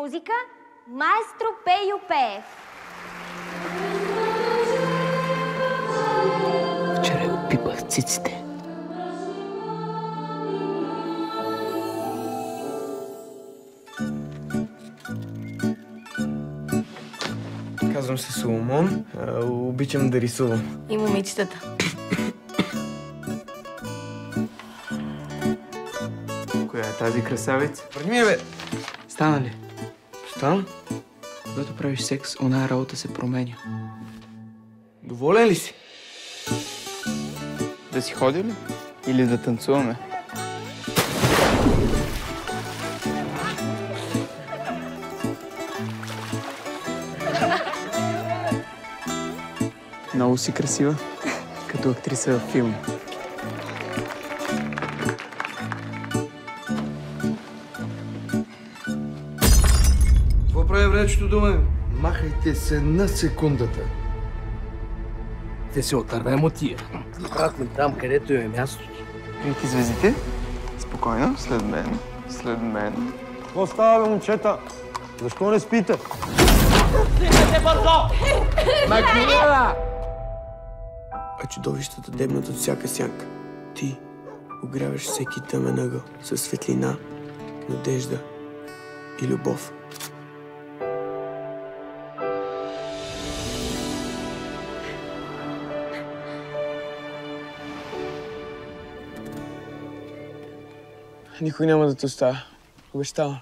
Музика – маестро Пейо Пеев. Вчера я опипах циците. Казвам се Соломон. Обичам да рисувам. И момичетата. Коя е тази красавица? Върни ми, бе! Стана ли? Стан? Когато правиш секс, оная работа се променя. Доволен ли си? Да си ходи ли? Или да танцуваме? Много си красива, като актриса в филм. Какво прави времето дума? Махайте се на секундата. Те се отървем от тия. Пратим там, където е мястото. Видите звездите? Спокойно, след мен. След мен. Какво става, бе, момчета? Защо не спите? Слизайте бързо! Макмилана! А чудовищата дебнат от всяка сянка. Ти огряваш всеки тъмен ъгъл със светлина, надежда и любов. Никой няма да те оставя. Обещавам.